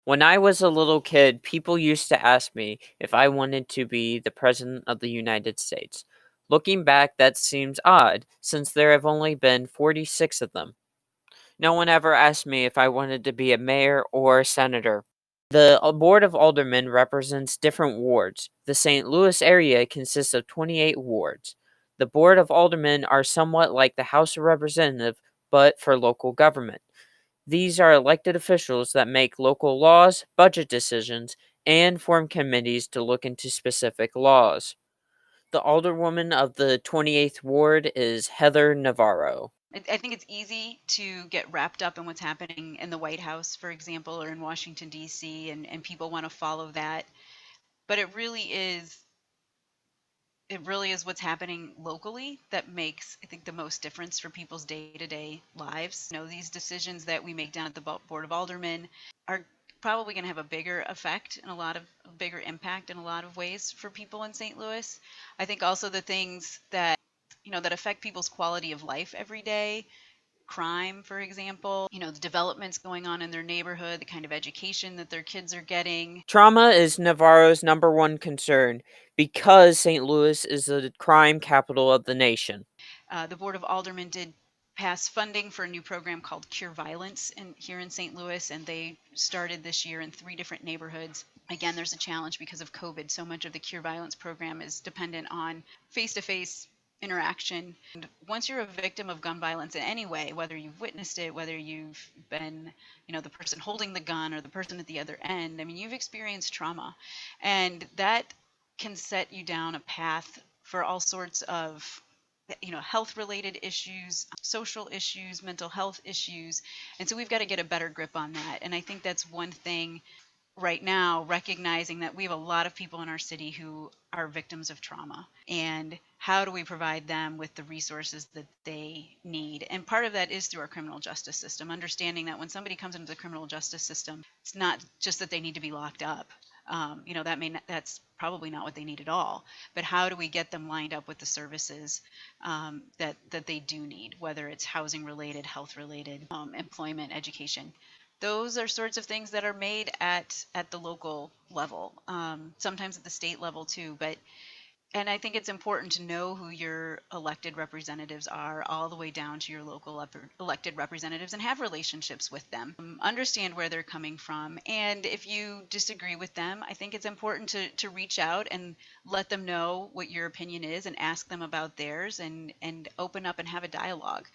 When I was a little kid, people used to ask me if I wanted to be the President of the United States. Looking back, that seems odd, since there have only been 46 of them. No one ever asked me if I wanted to be a mayor or a senator. The Board of Aldermen represents different wards. The St. Louis area consists of 28 wards. The Board of Aldermen are somewhat like the House of Representatives, but for local government. These are elected officials that make local laws, budget decisions, and form committees to look into specific laws. The alderwoman of the 28th Ward is Heather Navarro. I think it's easy to get wrapped up in what's happening in the White House, for example, or in Washington, D.C., and people want to follow that. But it really is what's happening locally that makes, I think, the most difference for people's day-to-day lives. These decisions that we make down at the Board of Aldermen are probably going to have a bigger effect and a bigger impact in a lot of ways for people in St. Louis. I think also the things that affect people's quality of life every day, crime, for example, the developments going on in their neighborhood, the kind of education that their kids are getting. Trauma is Navarro's number one concern because St. Louis is the crime capital of the nation. The Board of Aldermen did pass funding for a new program called Cure Violence here in St. Louis, and they started this year in 3 different neighborhoods. Again, there's a challenge because of COVID. So much of the Cure Violence program is dependent on face-to-face interaction. And once you're a victim of gun violence in any way, whether you've witnessed it, whether you've been, the person holding the gun or the person at the other end, I mean, you've experienced trauma. And that can set you down a path for all sorts of health related issues, social issues, mental health issues. And so we've got to get a better grip on that. And I think that's one thing right now, recognizing that we have a lot of people in our city who are victims of trauma. And how do we provide them with the resources that they need? And part of that is through our criminal justice system, understanding that when somebody comes into the criminal justice system, it's not just that they need to be locked up. That's probably not what they need at all. But how do we get them lined up with the services that they do need, whether it's housing related, health related, employment, education? Those are sorts of things that are made at the local level, sometimes at the state level too. And I think it's important to know who your elected representatives are, all the way down to your local elected representatives, and have relationships with them. Understand where they're coming from. And if you disagree with them, I think it's important to reach out and let them know what your opinion is and ask them about theirs, and open up and have a dialogue.